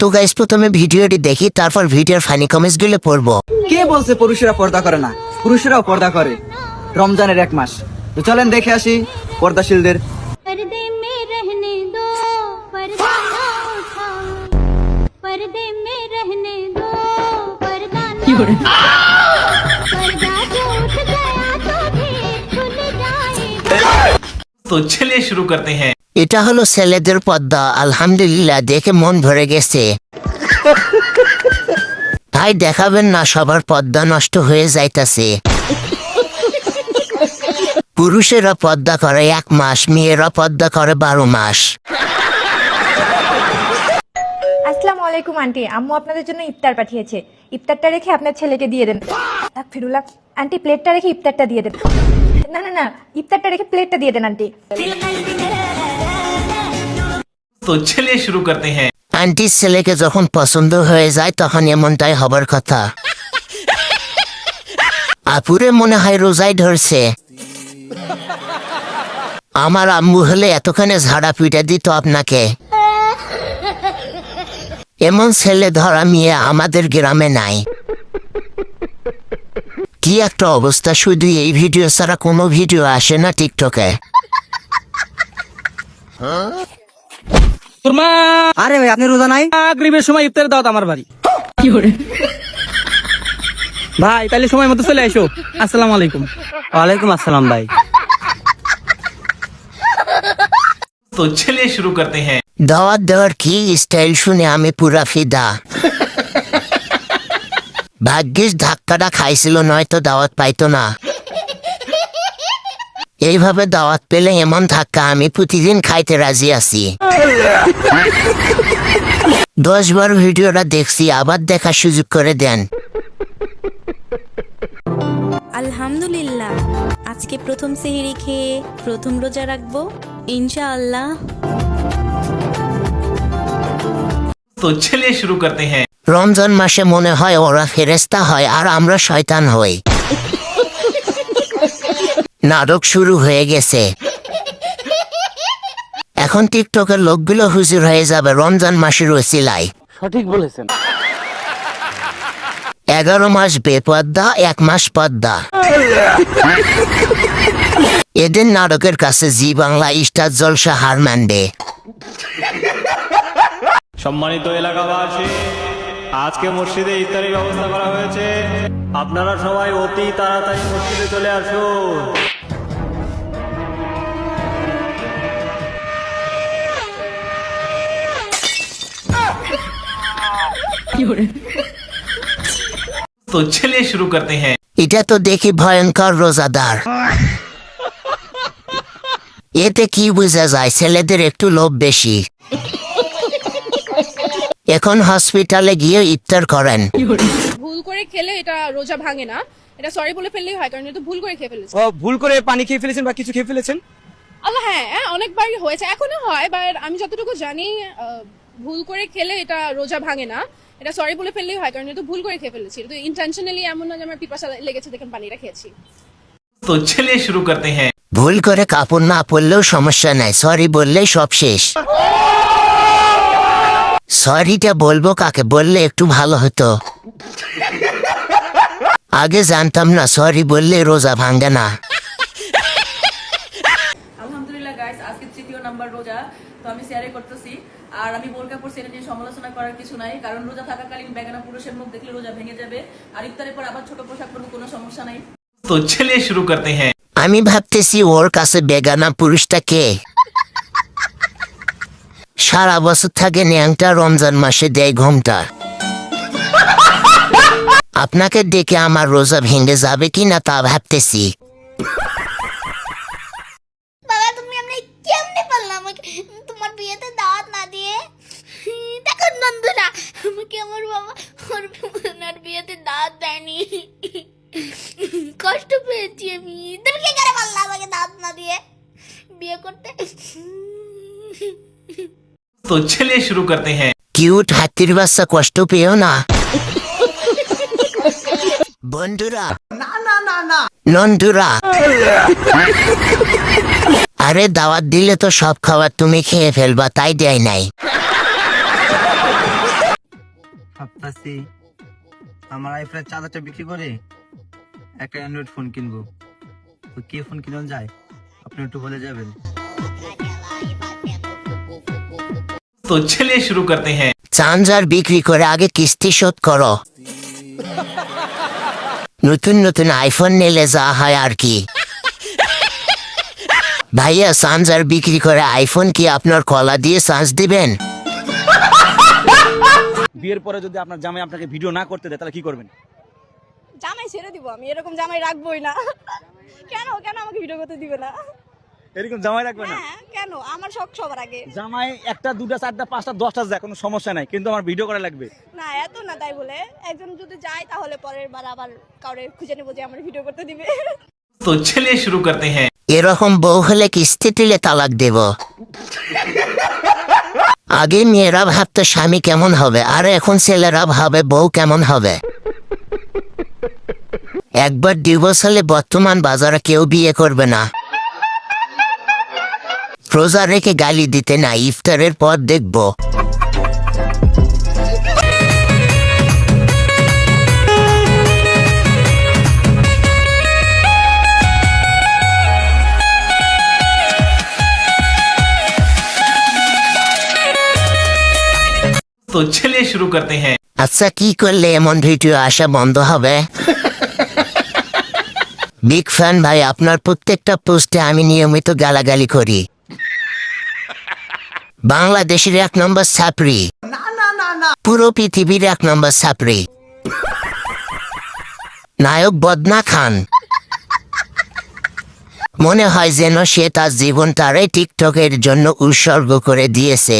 তো গাইস প্রথমে ভিডিওটি দেখি, তারপর ভিডিওর ফানি কমেন্টস গুলো পড়বো। কে বলছে পুরুষেরা পর্দা করে না? পুরুষেরাও পর্দা করে। রমজানের 1 মাস, তো চলেন দেখে আসি পর্দাশীলদের। पर्दे में रहने दो, पर्दा ना उठाओ, पर्दे में रहने दो, पर्दा ना उठाओ, पर्दा जो उठ गया तो फिर खुल जाएगा। तो चलिए शुरू करते हैं। এটা হলো ছেলেদের পর্দা। আলহামদুলিল্লাহ, দেখে মন ভরে গেছে। ভাই দেখাবেন না, সবার পর্দা নষ্ট হয়ে যাইতাছে। পুরুষেরা পর্দা করে 1 মাস, মেয়েরা পর্দা করে 12 মাস। আসসালামু আলাইকুম আন্টি, আম্মু আপনাদের জন্য ইফতার পাঠিয়েছে। ইফতারটা রেখে আপনার ছেলেকে দিয়ে দেন। ফিরুলা আন্টি, প্লেটটা রেখে ইফতারটা দিয়ে দেন। না না না, ইফতারটা রেখে প্লেটটা দিয়ে দেন আন্টি। तो चलिए शुरू करते हैं। আন্টির ছেলেকে যখন পছন্দ হয়ে যায় তখন এমনটাই হবার কথা। আপুরে মনে হয় রোজাই ধরছে। আমার আম্মু হলে এতখানে ঝাড়া পিটা দিত আপনাকে। এমন ছেলে ধরা মেয়ে আমাদের গ্রামে নাই। কি একটা অবস্থা, শুধু এই ভিডিও ছাড়া কোনো ভিডিও আসে না টিকটকে। আরে ভাই, আপনি রোজা নাই? মাগরিবের সময় ইফতারের দাওয়াত আমার বাড়ি। ভাই তাহলে সময় মতো চলে এসো। আসসালামু আলাইকুম। ওয়ালাইকুম আসসালাম ভাই। तो चलिए शुरू करते हैं। দাওয়াত দেওয়ার কি স্টাইল শুনে আমি পুরা ফিদা। ভাগ্যিস ধাক্কাটা খাইছিল, নয়তো দাওয়াত পাইতো না। এইভাবে দাওয়াত পেলে এমন ধাক্কা আমি প্রতিদিন খাইতে রাজি আছি। 10 বার ভিডিওটা দেখছি, আবার দেখার সুযোগ করে দেন। আলহামদুলিল্লাহ, আজকে প্রথম সেহরি খেয়ে প্রথম রোজা রাখবো ইনশাআল্লাহ। तो चलिए शुरू करते हैं। রমজান মাসে মনে হয় ওরা ফেরেস্তা হয় আর আমরা শয়তান হই। নাটক শুরু হয়ে গেছে। এখন টিকটকের লোকগুলো হুজুর হয়ে যাবে রমজান মাসের ওসিলায়। সঠিক বলেছেন। 11 মাস বেপর্দা, 1 মাস পর্দা। এদের নাটকের কাছে জি বাংলা স্টার জলসা হার মানবে। সম্মানিত এলাকাবাসী, আজকে মসজিদে ইফতারির ব্যবস্থা করা হয়েছে। আপনারা সবাই অতি তাড়াতাড়ি মসজিদে চলে আসুন। तो चलिए शुरू करते हैं। এটা তো দেখি ভয়ঙ্কর রোজাদার। এতে কি বোঝা যায়, ছেলেদের একটু লোভ বেশি। এখন হসপিটালে গিয়ে ইফতার করেন। ভুল করে খেলে এটা রোজা ভাঙে না, এটা সরি বলে ফেললেই হয়, কারণ এটা ভুল করে খেয়ে ফেলেছে। ও ভুল করে পানি খেয়ে ফেলেছেন বা কিছু খেয়ে ফেলেছেন? আল্লাহ, হ্যাঁ অনেকবারই হয়েছে, এখনো হয়, বাট আমি যতটুকু জানি ভুল করে খেলে এটা রোজা ভাঙে না, এটা সরি বলে ফেললেই হয়, কারণ এটা ভুল করে খেয়ে ফেলেছি। তো ইন্টেনশনালি এমন না যে আমার পিপাসা লেগেছে দেখেন পানিটা খেয়েছি। तो चलिए शुरू करते हैं। ভুল করে কাপড় না পরলেও সমস্যা নাই, সরি বললেই সব শেষ। সরিটা বলবো কাকে বললে একটু ভালো হতো। আগে জানতাম না সরি বললে রোজা ভাঙ্গে না। আলহামদুলিল্লাহ গাইস, আজকে 3য় নাম্বার রোজা, তো আমি শেয়ারে করতেছি। আর আমি বোরকা পরছি, এটা নিয়ে সমালোচনা করার কিছু নাই, কারণ রোজা থাকাকালীন বেগানা পুরুষের মুখ দেখলে রোজা ভেঙে যাবে। আর ইফতারের পর আবার ছোট পোশাক পরবো, কোনো সমস্যা নাই। तो चलिए शुरू करते हैं। আমি ভাবতেছি ওর কাছে বেগানা পুরুষটা কে। সারা বছর থাকে ন্যাংটা, রমজান মাসে দেয় ঘুমটা। আপনাকে দেখে আমার রোজা ভেঙে যাবে কিনা তা ভাবতেছি। বাবা, তুমি আমরা কেমনে পারলাম আমাকে তোমার বিয়েতে দাওয়াত না দিয়ে? দেখো নন্দুরা, আমাকে আমার বাবা ওনার বিয়েতে দাওয়াত দেয়নি। কষ্ট পেয়েছি আমি। তুমি কি করে পারলা আমাকে দাওয়াত না দিয়ে বিয়ে করতে? तो चलिए शुरू करते हैं। কিউট হাতির বাচ্চা, কষ্ট পেও না। বন্ধুরা, নন্দুরা, আরে দাওয়াত দিলে তো সব খাবার তুমি খেয়ে ফেলবা, তাই দেয় নাই। ভাবতাছি আমার আইফোনের চার্জারটা বিক্রি করে একটা অ্যান্ড্রয়েড ফোন কিনবো। তো কি ফোন কিনা যায় আপনি একটু বলে যাবেন। तो चलिए शुरू करते हैं। চার্জার বিক্রি করে আগে কিস্তি শোধ করো। নতুন নতুন আইফোন নিলে যা হয় আর কি। ভাইয়া চার্জার বিক্রি করে আইফোন কি আপনার কলা দিয়ে চার্জ দিবেন? বিয়ের পরে যদি আপনার জামাই আপনাকে ভিডিও না করতে দেয় তাহলে কি করবেন? জামাই ছেড়ে দিব, আমি এরকম জামাই রাখবোই না। কেন কেন আমাকে ভিডিও করতে দিবে না? এরকম জামাই রাখবে না? হ্যাঁ, কেন? আমার শখ সবার আগে। জামাই একটা, দুটা, চারটা, পাঁচটা, 10টা যায়, কোনো সমস্যা নাই, কিন্তু আমার ভিডিও করা লাগবে। না এত না, তাই বলে একজন যদি যায় তাহলে পরের বার আবার কাউরে খুঁজে নেবো যে আমার ভিডিও করতে দিবে। तो चलिए शुरू करते हैं। এরকম বউ হলে কিস্তি তুলে তালাক দেব। আগে মেয়েরা ভাবতো স্বামী কেমন হবে, আর এখন ছেলেরা ভাবে বউ কেমন হবে। একবার ডিভোর্স হলে বর্তমান বাজারে কেউ বিয়ে করবে না। রোজা রেখে গালি দিতে না, ইফতারের পর দেখব। तो चलिए शुरू करते हैं। আচ্ছা, কি করলে এমন ভিডিও আসা বন্ধ হবে? বিগ ফ্যান ভাই, আপনার প্রত্যেকটা পোস্টে আমি নিয়মিত গালাগালি করি। বাংলাদেশের 1 নম্বর ছাপরি, পুরো পৃথিবীর 1 নম্বর ছাপরি, নায়ক বদনা খান। মনে হয় যেন সে তার জীবনটারে টিকটকের জন্য উৎসর্গ করে দিয়েছে।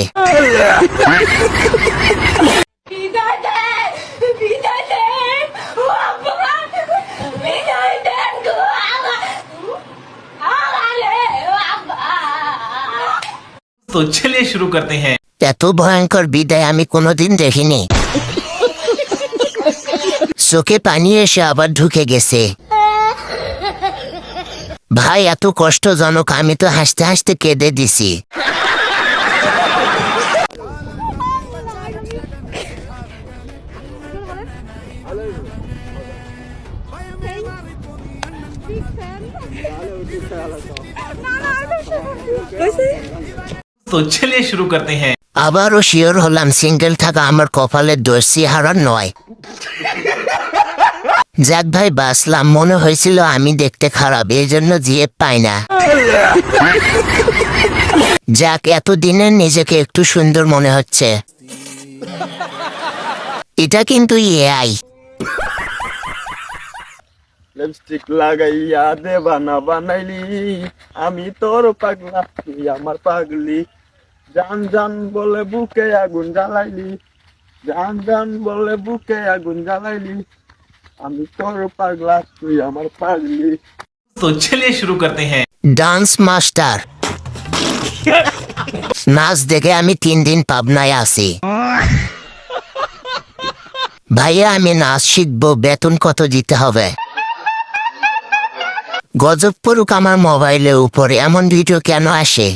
तो चलिए शुरू करते हैं। এত ভয়ঙ্কর বিদায় আমি কোনোদিন দেখিনি। চোখে পানি এসে আবার ঢুকে গেছে। ভাই এত কষ্টজনক, আমি তো হাসতে হাসতে কেঁদে দিছি। तो चलिए शुरू करते हैं। আবারও শিওর হলাম সিঙ্গেল থাকা আমার কপালের দোষ, চেহারা নয়। যাক ভাই, বাসলাম। মনে হয়েছিল আমি দেখতে খারাপ, এই জন্য জিয়ে পাই না। যাক, এতদিনের নিজেকে একটু সুন্দর মনে হচ্ছে। এটা কিন্তু এআই। লিপস্টিক লাগাইয়া দেবানা বানাইলি, আমি তোর পাগলা তুই আমার পাগলি, জান জান বলে বুকে আগুন জ্বালাইলি, জান জান বলে বুকে আগুন জ্বালাইলি, আমি তোর পাগলা তুই আমার পাগলি। तो चलिए शुरू करते हैं। Dance master. নাচ দেখে আমি 3 দিন পাবনায় আছি। ভাইয়া আমি নাচ শিখবো, বেতন কত দিতে হবে? গজব পড়ুক আমার মোবাইলের উপরে, এমন ভিডিও কেন আসে?